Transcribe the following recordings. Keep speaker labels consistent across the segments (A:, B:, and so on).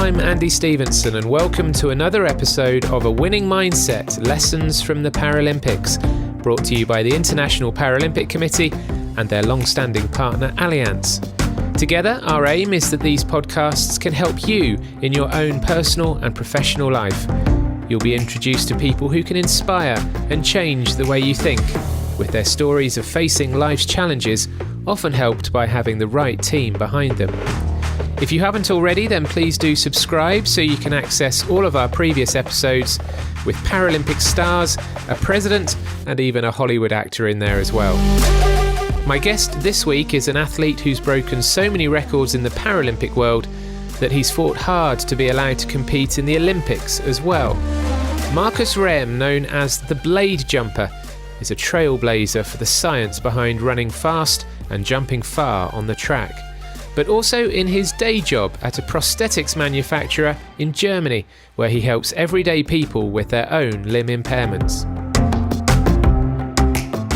A: I'm Andy Stevenson and welcome to another episode of A Winning Mindset, Lessons from the Paralympics, brought to you by the International Paralympic Committee and their long-standing partner Allianz. Together, our aim is that these podcasts can help you in your own personal and professional life. You'll be introduced to people who can inspire and change the way you think, with their stories of facing life's challenges, often helped by having the right team behind them. If you haven't already, then please do subscribe so you can access all of our previous episodes with Paralympic stars, a president, and even a Hollywood actor in there as well. My guest this week is an athlete who's broken so many records in the Paralympic world that he's fought hard to be allowed to compete in the Olympics as well. Markus Rehm, known as the Blade Jumper, is a trailblazer for the science behind running fast and jumping far on the track, but also in his day job at a prosthetics manufacturer in Germany, where he helps everyday people with their own limb impairments.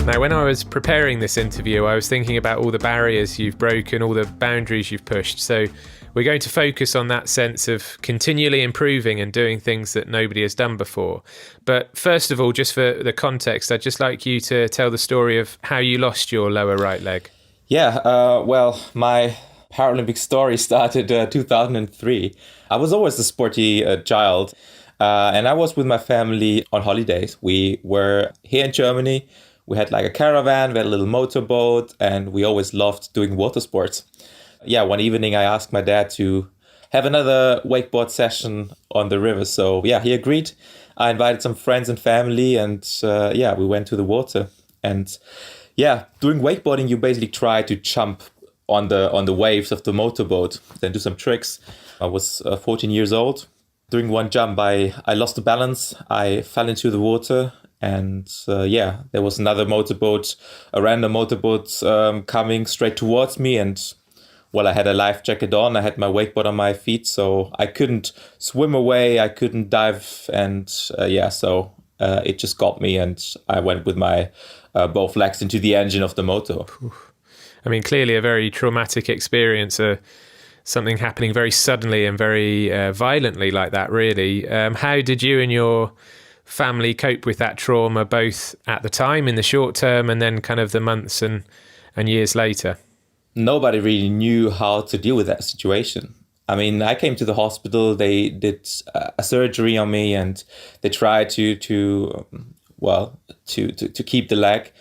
A: Now, when I was preparing this interview, I was thinking about all the barriers you've broken, all the boundaries you've pushed. So we're going to focus on that sense of continually improving and doing things that nobody has done before. But first of all, just for the context, I'd just like you to tell the story of how you lost your lower right leg.
B: Yeah, well, my Paralympic story started 2003. I was always a sporty child, and I was with my family on holidays. We were here in Germany. We had like a caravan, we had a little motorboat, and we always loved doing water sports. Yeah, one evening I asked my dad to have another wakeboard session on the river. So yeah, he agreed. I invited some friends and family, and we went to the water. And yeah, doing wakeboarding, you basically try to jump on the waves of the motorboat, then do some tricks. I was 14 years old. During one jump, I lost the balance. I fell into the water, and there was another motorboat, a random motorboat coming straight towards me. And well, I had a life jacket on. I had my wakeboard on my feet, so I couldn't swim away. I couldn't dive, and it just got me, and I went with my both legs into the engine of the motor.
A: I mean, clearly a very traumatic experience, something happening very suddenly and very violently like that, really. How did you and your family cope with that trauma, both at the time, in the short term, and then kind of the months and years later?
B: Nobody really knew how to deal with that situation. I mean, I came to the hospital, they did a surgery on me, and they tried to keep the leg.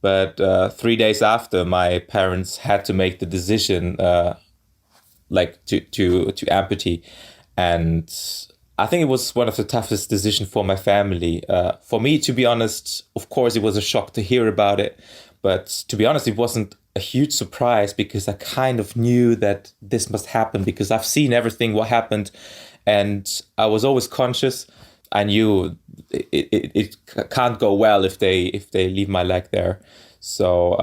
B: But 3 days after, my parents had to make the decision, to amputate. And I think it was one of the toughest decisions for my family. For me, to be honest, of course, it was a shock to hear about it. But to be honest, it wasn't a huge surprise, because I kind of knew that this must happen, because I've seen everything what happened, and I was always conscious. I knew it can't go well if they leave my leg there. So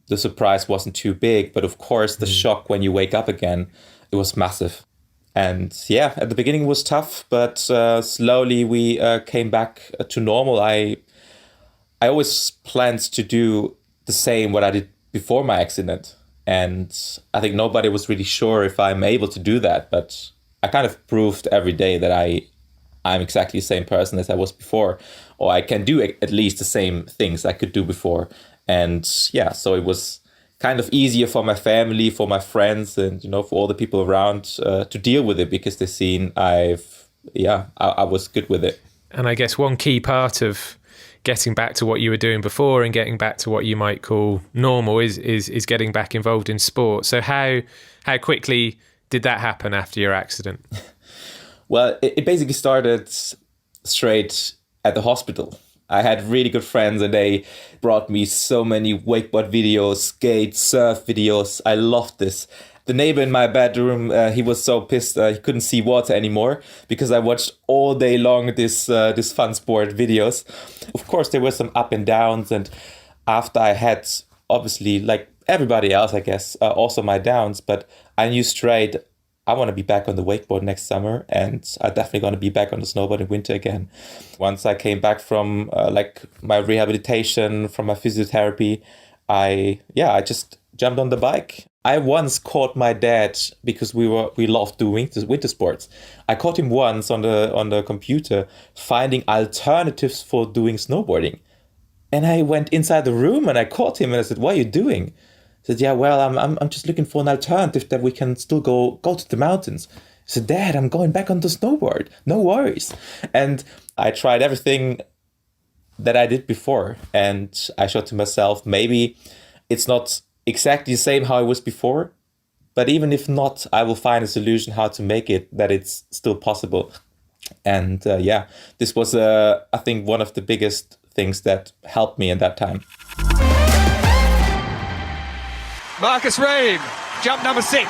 B: the surprise wasn't too big, but of course the shock when you wake up again, it was massive. And yeah, at the beginning it was tough, but slowly we came back to normal. I always planned to do the same what I did before my accident, and I think nobody was really sure if I'm able to do that, but I kind of proved every day that I'm exactly the same person as I was before, or I can do at least the same things I could do before. And yeah, so it was kind of easier for my family, for my friends, and for all the people around to deal with it, because they've seen I was good with it.
A: And I guess one key part of getting back to what you were doing before and getting back to what you might call normal is getting back involved in sport. So how quickly did that happen after your accident?
B: Well, it basically started straight at the hospital. I had really good friends, and they brought me so many wakeboard videos, skate, surf videos. I loved this. The neighbor in my bedroom, he was so pissed he couldn't see water anymore, because I watched all day long this fun sport videos. Of course, there were some up and downs, and after I had, obviously, like everybody else, I guess, also my downs, but I knew straight, I want to be back on the wakeboard next summer, and I'm definitely going to be back on the snowboard in winter again. Once I came back from my rehabilitation, from my physiotherapy, I just jumped on the bike. I once caught my dad, because we loved doing winter sports. I caught him once on the computer finding alternatives for doing snowboarding. And I went inside the room and I caught him and I said, "What are you doing?" He said, "Yeah, well, I'm just looking for an alternative that we can still go to the mountains." I said, "Dad, I'm going back on the snowboard. No worries." And I tried everything that I did before. And I thought to myself, maybe it's not exactly the same how it was before, but even if not, I will find a solution how to make it that it's still possible. And this was, I think, one of the biggest things that helped me in that time.
C: Markus Rehm, jump number 6.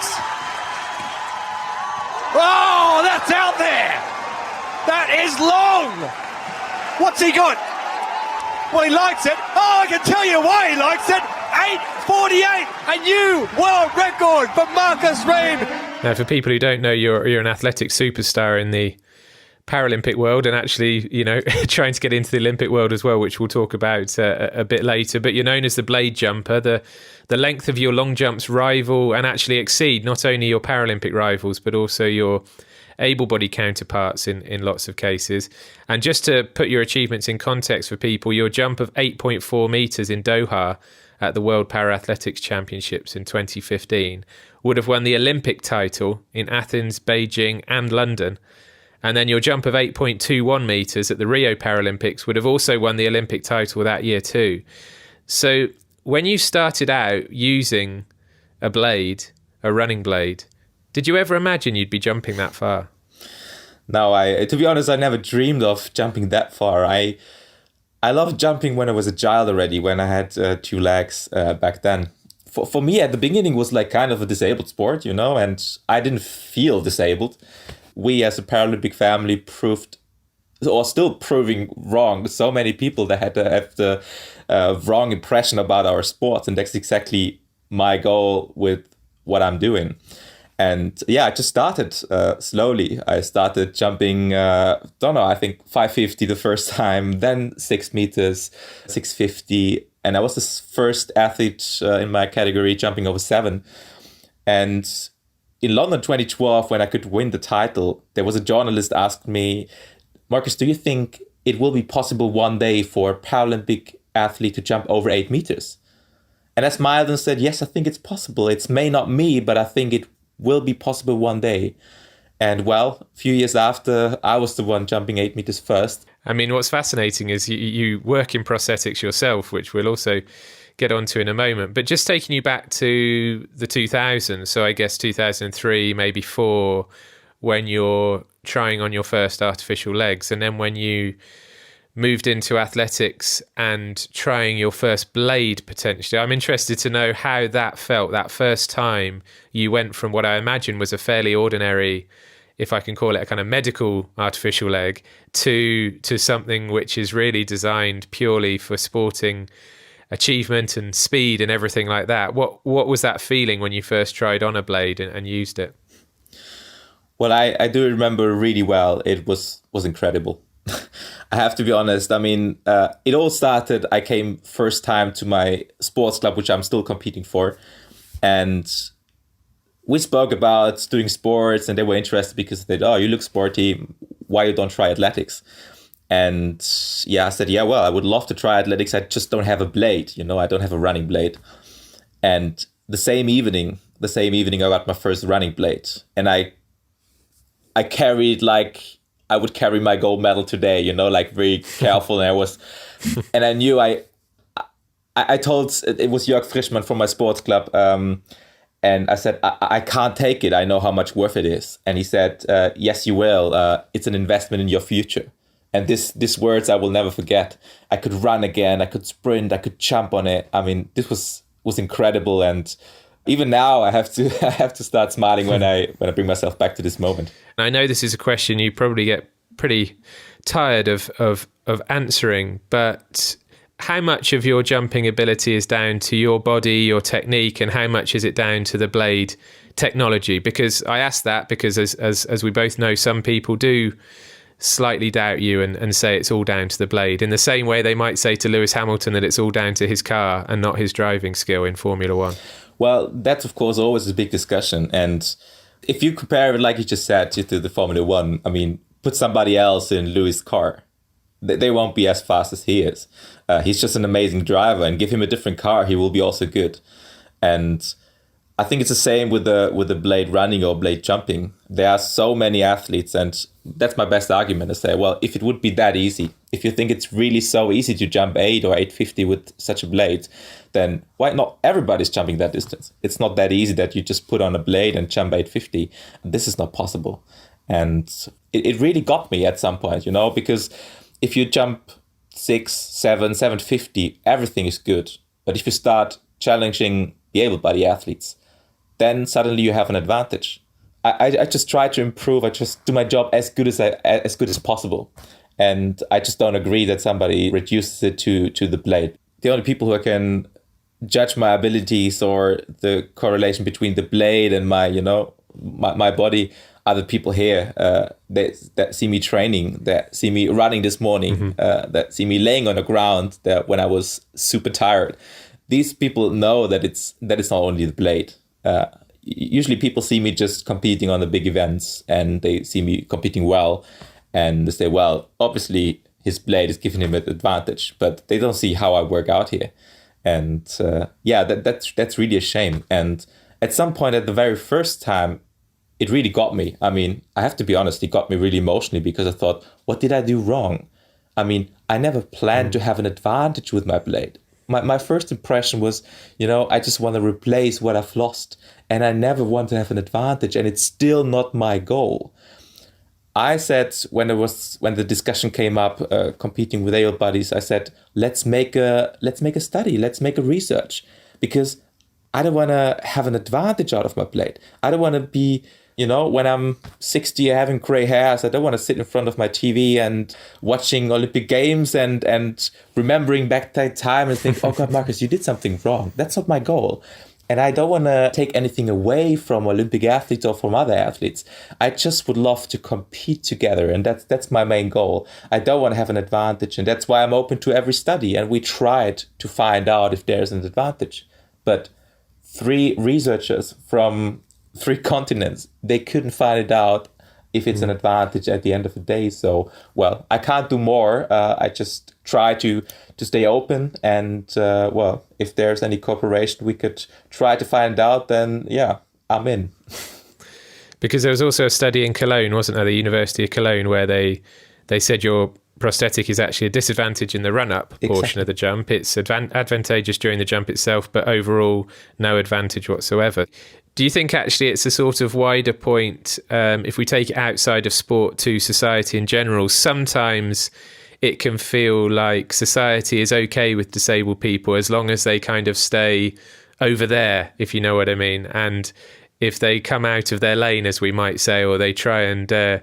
C: Oh, that's out there. That is long. What's he got? Well, he likes it. Oh, I can tell you why he likes it. 8:48, a new world record for Markus Rehm.
A: Now, for people who don't know, you're an athletic superstar in the Paralympic world, and actually, trying to get into the Olympic world as well, which we'll talk about a bit later. But you're known as the blade jumper. The length of your long jumps rival and actually exceed not only your Paralympic rivals, but also your able-bodied counterparts in lots of cases. And just to put your achievements in context for people, your jump of 8.4 metres in Doha at the World Para-Athletics Championships in 2015 would have won the Olympic title in Athens, Beijing and London. And then your jump of 8.21 metres at the Rio Paralympics would have also won the Olympic title that year too. So when you started out using a running blade, did you ever imagine you'd be jumping that far?
B: No, to be honest, I never dreamed of jumping that far. I loved jumping when I was a child already, when I had 2 legs back then. For me, at the beginning, it was like kind of a disabled sport, and I didn't feel disabled. We as a Paralympic family proved, or still proving wrong, so many people that had have the wrong impression about our sport. And that's exactly my goal with what I'm doing. And I just started slowly. I started jumping, I think 550 the first time, then 6 meters, 650. And I was the first athlete in my category jumping over 7. And in London 2012, when I could win the title, there was a journalist asked me, "Markus, do you think it will be possible one day for a Paralympic athlete to jump over 8 meters?" And I smiled and said, "Yes, I think it's possible. It's may not me, but I think it will be possible one day." And well, a few years after, I was the one jumping 8 meters first.
A: I mean, what's fascinating is you work in prosthetics yourself, which we'll also get onto in a moment. But just taking you back to the 2000s, so I guess 2003, maybe 4, when you're trying on your first artificial legs, and then when you moved into athletics and trying your first blade potentially. I'm interested to know how that felt, that first time you went from what I imagine was a fairly ordinary, if I can call it a kind of medical artificial leg, to something which is really designed purely for sporting achievement and speed and everything like that. What was that feeling when you first tried on a blade and used it?
B: Well, I do remember really well. It was incredible. I have to be honest. I mean, it all started, I came first time to my sports club, which I'm still competing for. And we spoke about doing sports and they were interested because they said, "Oh, you look sporty. Why you don't try athletics?" And I said, well, I would love to try athletics. I just don't have a blade. I don't have a running blade. And the same evening, I got my first running blade. And I carried like I would carry my gold medal today, like very careful. And I knew I told, it was Jörg Frischmann from my sports club. And I said, I can't take it. I know how much worth it is. And he said, yes, you will. It's an investment in your future. And these words I will never forget. I could run again. I could sprint. I could jump on it. I mean, this was incredible. And even now, I have to start smiling when I bring myself back to this moment.
A: I know this is a question you probably get pretty tired of answering, but how much of your jumping ability is down to your body, your technique, and how much is it down to the blade technology? Because I ask that because as we both know, some people do slightly doubt you and say it's all down to the blade, in the same way they might say to Lewis Hamilton that it's all down to his car and not his driving skill in Formula One?
B: Well, that's of course always a big discussion. And if you compare it, like you just said, to the Formula One, I mean, put somebody else in Lewis' car, they won't be as fast as he is. He's just an amazing driver, and give him a different car, he will be also good. And I think it's the same with the blade running or blade jumping. There are so many athletes, and that's my best argument to say, well, if it would be that easy, if you think it's really so easy to jump 8 or 850 with such a blade, then why not everybody's jumping that distance? It's not that easy that you just put on a blade and jump 850. This is not possible. And it really got me at some point, because if you jump 6, 7, 750, everything is good. But if you start challenging the able-bodied athletes, then suddenly you have an advantage. I just try to improve. I just do my job as good as possible. And I just don't agree that somebody reduces it to the blade. The only people who can judge my abilities or the correlation between the blade and my body are the people here that see me training, that see me running this morning, that see me laying on the ground when I was super tired. These people know that it's not only the blade. Usually people see me just competing on the big events, and they see me competing well, and they say, well, obviously his blade is giving him an advantage, but they don't see how I work out here. And that's really a shame. And at some point, at the very first time, it really got me. I mean, I have to be honest, it got me really emotionally, because I thought, what did I do wrong? I mean, I never planned to have an advantage with my blade. My first impression was, I just want to replace what I've lost, and I never want to have an advantage, and it's still not my goal. I said, when the discussion came up, competing with able bodies, I said, let's make a study, let's make a research, because I don't want to have an advantage out of my blade. I don't want to be, when I'm 60 having gray hairs, I don't want to sit in front of my TV and watching Olympic Games and remembering back that time and think, oh God, Markus, you did something wrong. That's not my goal. And I don't want to take anything away from Olympic athletes or from other athletes. I just would love to compete together. And that's my main goal. I don't want to have an advantage. And that's why I'm open to every study. And we tried to find out if there's an advantage. But 3 researchers from 3 continents, they couldn't find it out if it's an advantage at the end of the day. So, well, I can't do more. I just try to stay open. And, if there's any cooperation we could try to find out, then, yeah, I'm in.
A: Because there was also a study in Cologne, wasn't there, the University of Cologne, where they said your prosthetic is actually a disadvantage in the run-up portion of the jump. It's advantageous during the jump itself, but overall, no advantage whatsoever. Do you think actually it's a sort of wider point, if we take it outside of sport to society in general? Sometimes it can feel like society is okay with disabled people as long as they kind of stay over there, if you know what I mean. And if they come out of their lane, as we might say, or they try and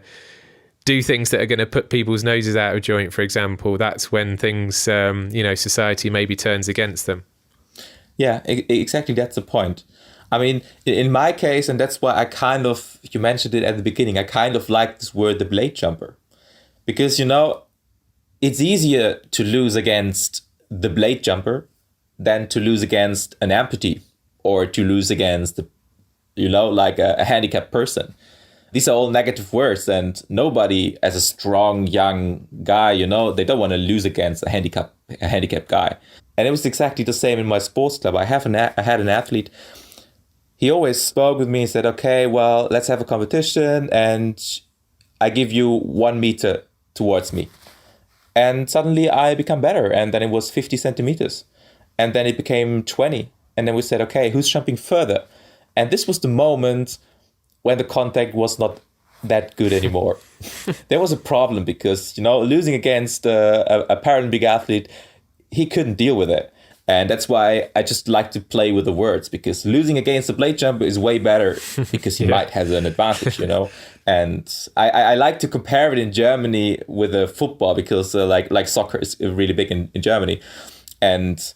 A: do things that are going to put people's noses out of joint, for example, that's when things, society maybe turns against them.
B: Yeah, exactly. That's the point. I mean, in my case, and that's why you mentioned it at the beginning, I kind of like this word, the blade jumper. Because, it's easier to lose against the blade jumper than to lose against an amputee or to lose against, a handicapped person. These are all negative words, and nobody, as a strong young guy, they don't want to lose against a handicapped guy. And it was exactly the same in my sports club. I had an athlete. He always spoke with me and said, okay, well, let's have a competition, and I give you 1 meter towards me. And suddenly I become better, and then it was 50 centimeters. And then it became 20. And then we said, okay, who's jumping further? And this was the moment when the contact was not that good anymore. There was a problem because, losing against a Paralympic athlete, he couldn't deal with it. And that's why I just like to play with the words, because losing against a blade jumper is way better because he might have an advantage, And I like to compare it in Germany with football because like soccer is really big in Germany. And,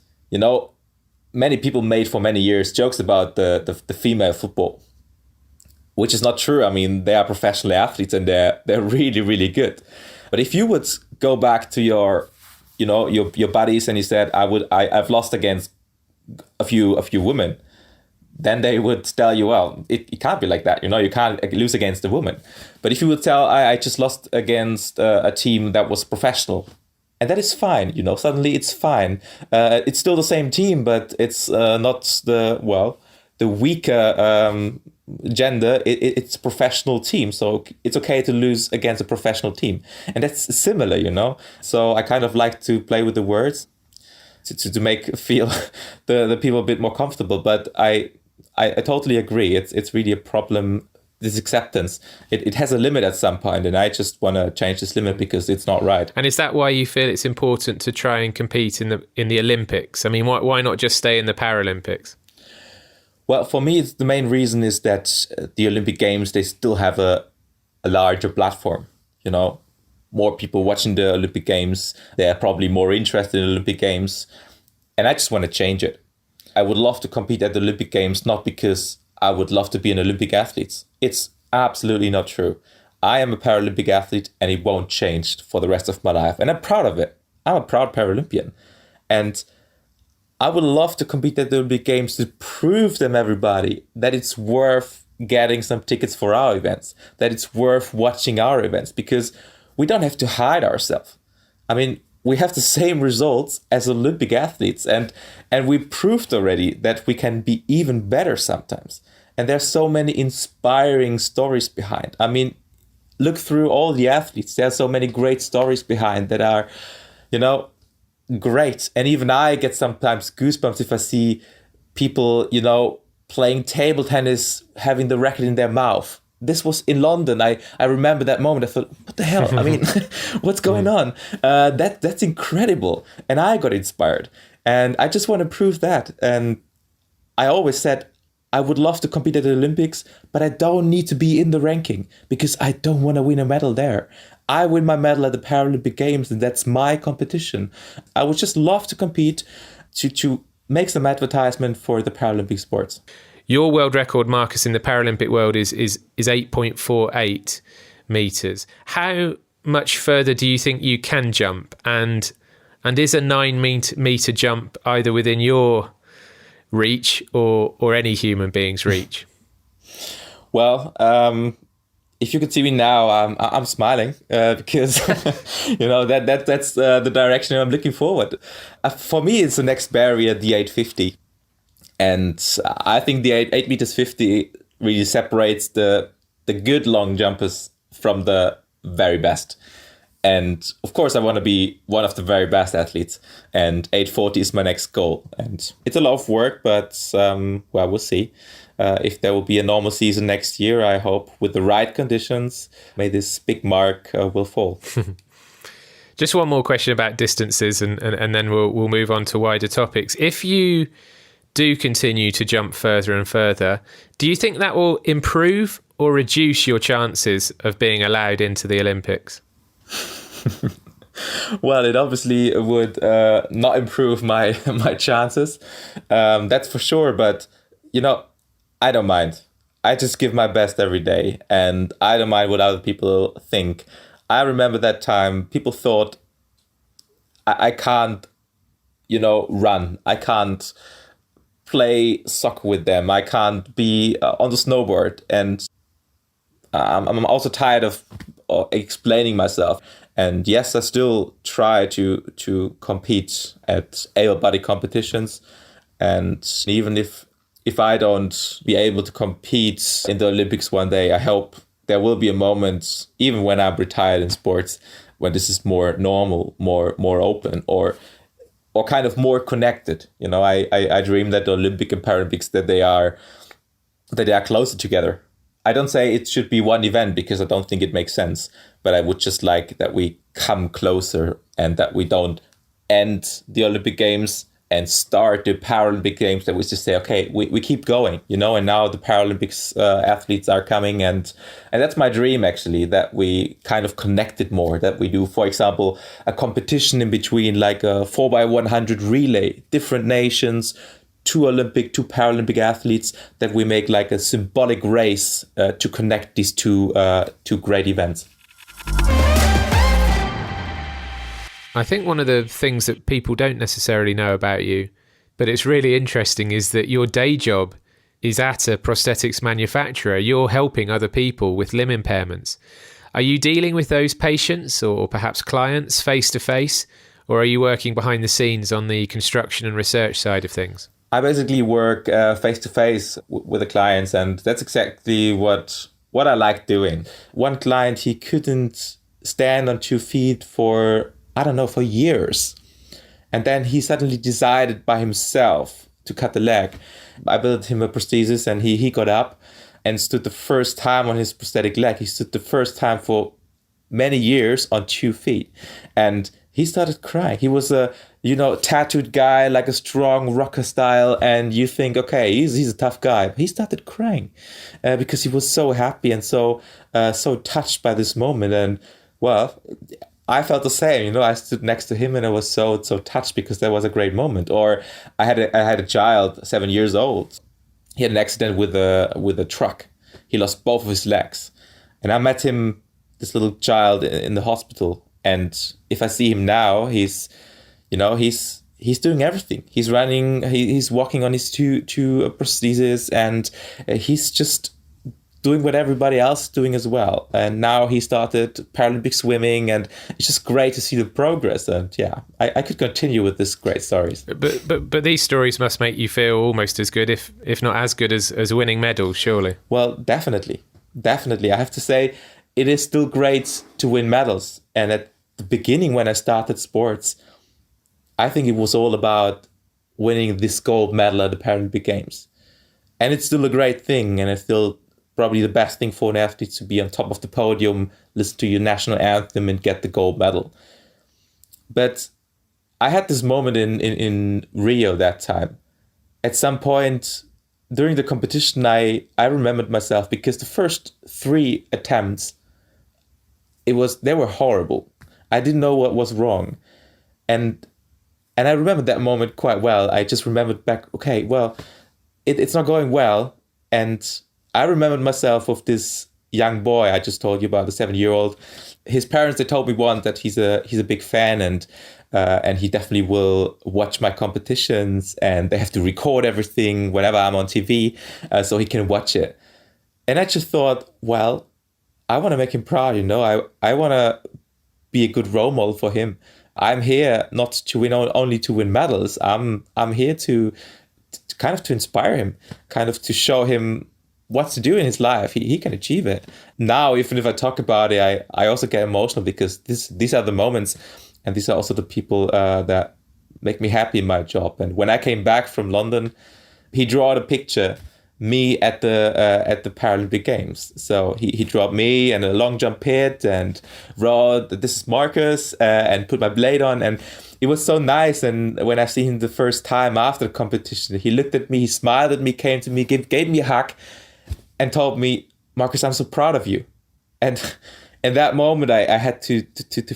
B: many people made for many years jokes about the female football. which is not true. I mean, they are professional athletes and they're really, really good. But if you would go back to your buddies and you said, I've lost against a few women, then they would tell you, well, it can't be like that. You can't lose against a woman. But if you would tell, I just lost against a team that was professional, and that is fine. Suddenly it's fine. It's still the same team, but it's not the weaker gender. It's a professional team, so it's okay to lose against a professional team, and that's similar. So I kind of like to play with the words to make feel the people a bit more comfortable. But I totally agree. It's really a problem. This acceptance, it has a limit at some point, and I just want to change this limit because it's not right.
A: And is that why you feel it's important to try and compete in the Olympics? I mean, why not just stay in the Paralympics?
B: Well, for me, the main reason is that the Olympic Games, they still have a larger platform. More people watching the Olympic Games. They're probably more interested in Olympic Games, and I just want to change it. I would love to compete at the Olympic Games, not because I would love to be an Olympic athlete. It's absolutely not true. I am a Paralympic athlete and it won't change for the rest of my life. And I'm proud of it. I'm a proud Paralympian. And I would love to compete at the Olympic Games to prove them, everybody, that it's worth getting some tickets for our events, that it's worth watching our events, because we don't have to hide ourselves. I mean, we have the same results as Olympic athletes, and we proved already that we can be even better sometimes. And there's so many inspiring stories behind. I mean, look through all the athletes. There are so many great stories behind that are, great. And even I get sometimes goosebumps if I see people, playing table tennis, having the racket in their mouth. This was in London. I remember that moment. I thought, what the hell? I mean, what's going on? That's incredible. And I got inspired. And I just want to prove that. And I always said, I would love to compete at the Olympics, but I don't need to be in the ranking because I don't want to win a medal there. I win my medal at the Paralympic Games, and that's my competition. I would just love to compete to make some advertisement for the Paralympic sports.
A: Your world record, Markus, in the Paralympic world is 8.48 metres. How much further do you think you can jump? And is a 9-metre jump either within your reach or any human being's reach?
B: Well, if you could see me now, I'm smiling because that's the direction I'm looking forward. For me, it's the next barrier, the 850. And I think the 8 meters 50 really separates the good long jumpers from the very best. And of course, I want to be one of the very best athletes. And 840 is my next goal. And it's a lot of work, but we'll see. If there will be a normal season next year, I hope with the right conditions, may this big mark will fall.
A: Just one more question about distances, and then we'll move on to wider topics. If you do continue to jump further and further, do you think that will improve or reduce your chances of being allowed into the Olympics?
B: Well, it obviously would not improve my chances. That's for sure. But, I don't mind. I just give my best every day, and I don't mind what other people think. I remember that time people thought I can't, run. I can't play soccer with them. I can't be on the snowboard. And I'm also tired of explaining myself. And yes, I still try to compete at able-bodied competitions. And even if I don't be able to compete in the Olympics one day, I hope there will be a moment, even when I'm retired in sports, when this is more normal, more open, or kind of more connected. I dream that the Olympic and Paralympics, that they are closer together. I don't say it should be one event because I don't think it makes sense, but I would just like that we come closer and that we don't end the Olympic Games and start the Paralympic Games, that we just say, okay, we keep going, and now the Paralympics athletes are coming, and that's my dream, actually, that we kind of connect it more, that we do, for example, a competition in between, like a 4x100 relay, different nations, two Paralympic athletes, that we make like a symbolic race to connect these two great events.
A: I think one of the things that people don't necessarily know about you, but it's really interesting, is that your day job is at a prosthetics manufacturer. You're helping other people with limb impairments. Are you dealing with those patients or perhaps clients face to face, or are you working behind the scenes on the construction and research side of things?
B: I basically work face to face with the clients, and that's exactly what I like doing. One client, he couldn't stand on 2 feet for years. And then he suddenly decided by himself to cut the leg. I built him a prosthesis, and he got up and stood the first time on his prosthetic leg. He stood the first time for many years on 2 feet. And he started crying. He was a, tattooed guy, like a strong rocker style. And you think, okay, he's a tough guy. But he started crying because he was so happy and so touched by this moment. And well, I felt the same. I stood next to him and I was so touched because that was a great moment. Or I had a child, 7 years old. He had an accident with a truck. He lost both of his legs. And I met him, this little child, in the hospital. And if I see him now, he's doing everything. He's running, he's walking on his two prostheses, and he's just doing what everybody else is doing as well. And now he started Paralympic swimming, and it's just great to see the progress. And yeah, I could continue with this great stories.
A: But these stories must make you feel almost as good, if not as good as winning medals, surely.
B: Well, definitely. I have to say, it is still great to win medals. And at the beginning, when I started sports, I think it was all about winning this gold medal at the Paralympic Games. And it's still a great thing, and it's still probably the best thing for an athlete to be on top of the podium, listen to your national anthem, and get the gold medal. But I had this moment in Rio that time. At some point during the competition, I remembered myself, because the first 3 attempts, they were horrible. I didn't know what was wrong. And I remembered that moment quite well. I just remembered back, okay, well, it's not going well. And I remembered myself of this young boy I just told you about, the 7-year-old. His parents, they told me once that he's a big fan, and he definitely will watch my competitions, and they have to record everything whenever I'm on TV so he can watch it. And I just thought, well, I want to make him proud, I want to be a good role model for him. I'm here not to win, only to win medals. I'm here to kind of to inspire him, kind of to show him what to do in his life. He can achieve it. Now, even if I talk about it, I also get emotional, because these are the moments, and these are also the people that make me happy in my job. And when I came back from London, he drew a picture, me at the Paralympic Games. So he drew me and a long jump pit, and wrote, "This is Markus," and put my blade on. And it was so nice. And when I see him the first time after the competition, he looked at me, he smiled at me, came to me, gave me a hug, and told me, "Markus, I'm so proud of you." And in that moment, I had to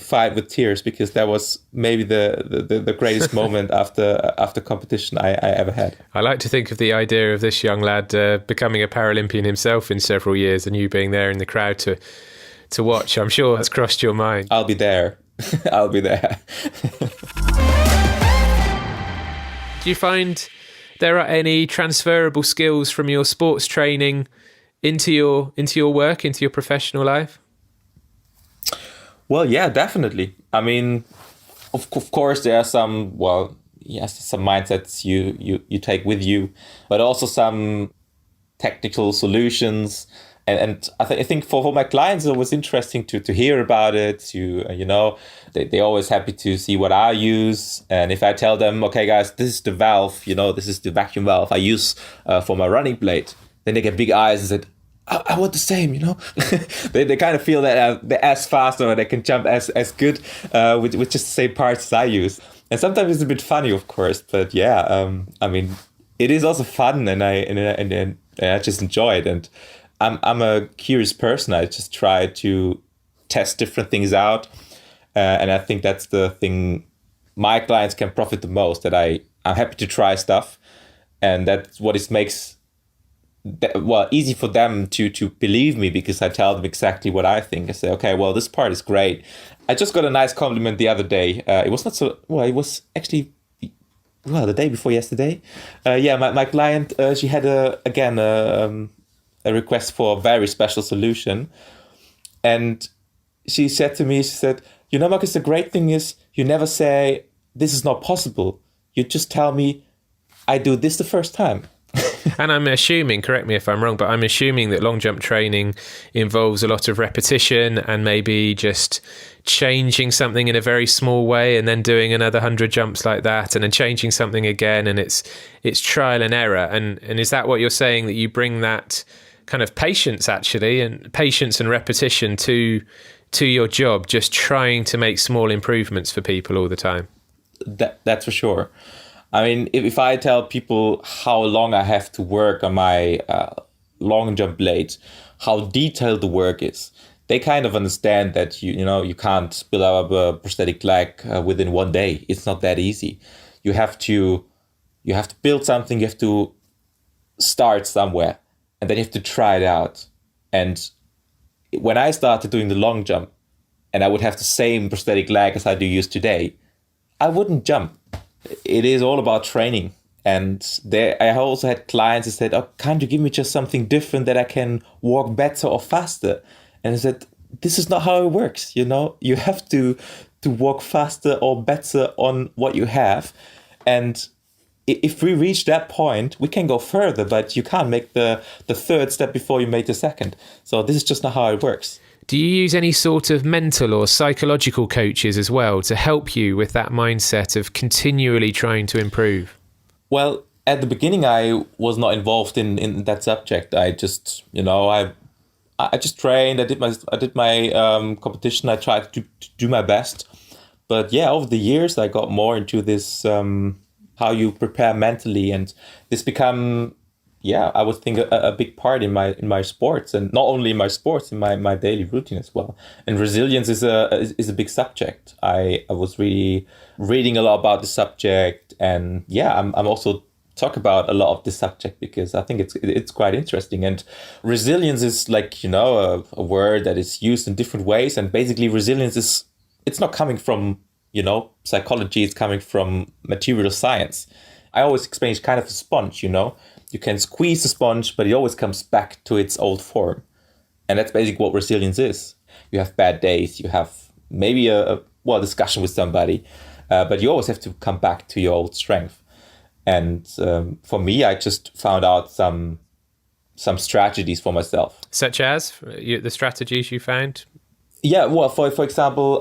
B: fight with tears, because that was maybe the greatest moment after competition I ever had.
A: I like to think of the idea of this young lad becoming a Paralympian himself in several years, and you being there in the crowd to watch. I'm sure that's crossed your mind.
B: I'll be there. I'll be there.
A: Do you find there are any transferable skills from your sports training into your work, into your professional life?
B: Well, yeah, definitely. I mean, of course, there are some mindsets you take with you, but also some technical solutions. And I think for my clients, it was interesting to hear about it. They're always happy to see what I use. And if I tell them, okay, guys, this is the valve, this is the vacuum valve I use for my running blade, then they get big eyes and said, I want the same, they kind of feel that they're as fast, or they can jump as good with just the same parts as I use. And sometimes it's a bit funny, of course, but yeah, I mean, it is also fun, and I just enjoy it. And I'm a curious person. I just try to test different things out, and I think that's the thing my clients can profit the most. That I'm happy to try stuff, And that's what it makes easy for them to believe me, because I tell them exactly what I think. I say, okay, well, this part is great. I just got a nice compliment the other day. It was not so well. It was actually the day before yesterday. My client, she had a request for a very special solution, and she said to me, she said, Markus, the great thing is you never say this is not possible. You just tell me I do this the first time.
A: And I'm assuming, correct me if I'm wrong, but I'm assuming that long jump training involves a lot of repetition and maybe just changing something in a very small way and then doing another 100 jumps like that and then changing something again, and it's trial and error. And is that what you're saying, that you bring that kind of patience and repetition to your job, just trying to make small improvements for people all the time?
B: That's for sure. I mean, if I tell people how long I have to work on my long jump blades, how detailed the work is, they kind of understand that you can't build up a prosthetic leg within one day. It's not that easy. You have to build something. You have to start somewhere, and then you have to try it out. And when I started doing the long jump, and I would have the same prosthetic leg as I do use today, I wouldn't jump. It is all about training. And I also had clients who said, oh, can't you give me just something different that I can walk better or faster? And I said, this is not how it works. You have to walk faster or better on what you have. And if we reach that point, we can go further, but you can't make the third step before you make the second. So this is just not how it works.
A: Do you use any sort of mental or psychological coaches as well to help you with that mindset of continually trying to improve?
B: Well, at the beginning, I was not involved in that subject. I just, I just trained. I did my competition. I tried to do my best. But yeah, over the years, I got more into this, how you prepare mentally, and this become, I would think a big part in my sports, and not only in my sports, in my daily routine as well. And resilience is a big subject. I was really reading a lot about the subject, and I'm also talk about a lot of this subject because I think it's quite interesting. And resilience is like a word that is used in different ways, and basically resilience it's not coming from psychology. It's coming from material science. I always explain it's kind of a sponge. You can squeeze the sponge, but it always comes back to its old form. And that's basically what resilience is. You have bad days, you have maybe a discussion with somebody, but you always have to come back to your old strength. And for me, I just found out some strategies for myself.
A: Such as the strategies you found?
B: Yeah, well, for example,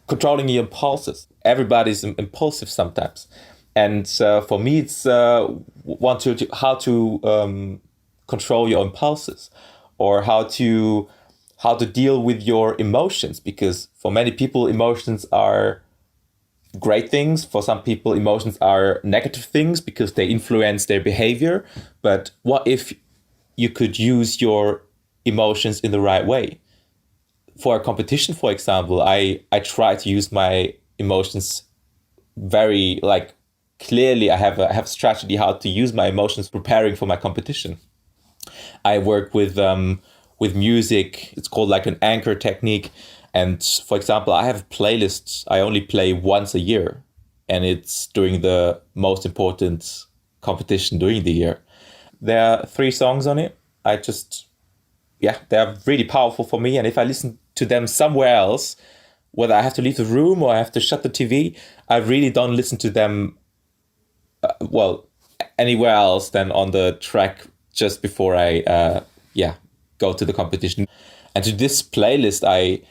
B: controlling your impulses. Everybody's impulsive sometimes. And for me, it's how to control your impulses, or how to deal with your emotions. Because for many people, emotions are great things. For some people, emotions are negative things because they influence their behavior. But what if you could use your emotions in the right way? For a competition, for example, I try to use my emotions very clearly. I have a strategy how to use my emotions preparing for my competition. I work with music. It's called an anchor technique. And for example, I have a playlist I only play once a year, and it's during the most important competition during the year. There are 3 songs on it. They're really powerful for me. And if I listen to them somewhere else, whether I have to leave the room or I have to shut the TV, I really don't listen to them anywhere else than on the track just before I go to the competition. And to this playlist, I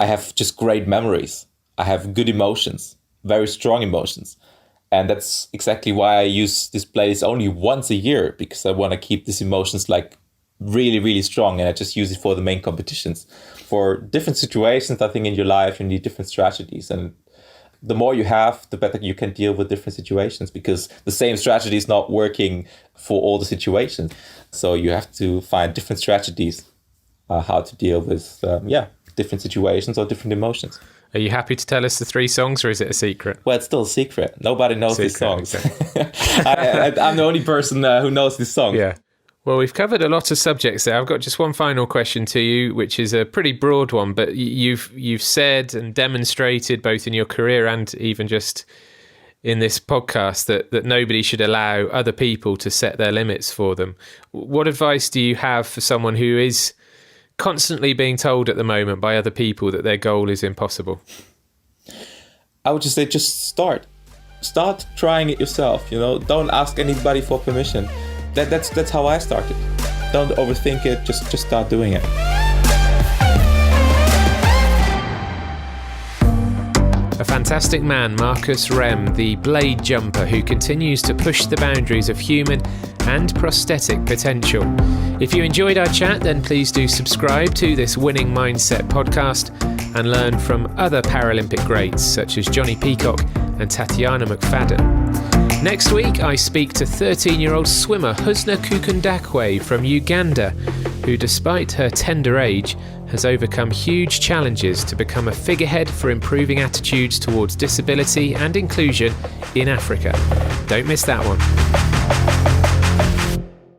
B: have just great memories. I have good emotions, very strong emotions. And that's exactly why I use this playlist only once a year, because I want to keep these emotions really, really strong. And I just use it for the main competitions. For different situations, I think in your life, you need different strategies. And the more you have, the better you can deal with different situations, because the same strategy is not working for all the situations. So you have to find different strategies how to deal with different situations or different emotions.
A: Are you happy to tell us the 3 songs, or is it a secret?
B: Well, it's still a secret. Nobody knows these songs. I'm the only person who knows these songs.
A: Yeah. Well, we've covered a lot of subjects there. I've got just one final question to you, which is a pretty broad one, but you've said and demonstrated both in your career and even just in this podcast that nobody should allow other people to set their limits for them. What advice do you have for someone who is constantly being told at the moment by other people that their goal is impossible?
B: I would just say, just start trying it yourself. Don't ask anybody for permission. That's how I started. Don't overthink it, just start doing it.
A: A fantastic man, Markus Rehm, the blade jumper who continues to push the boundaries of human and prosthetic potential. If you enjoyed our chat, then please do subscribe to this Winning Mindset podcast and learn from other Paralympic greats such as Johnny Peacock and Tatiana McFadden. Next week, I speak to 13-year-old swimmer Husna Kukundakwe from Uganda, who despite her tender age has overcome huge challenges to become a figurehead for improving attitudes towards disability and inclusion in Africa. Don't miss that one.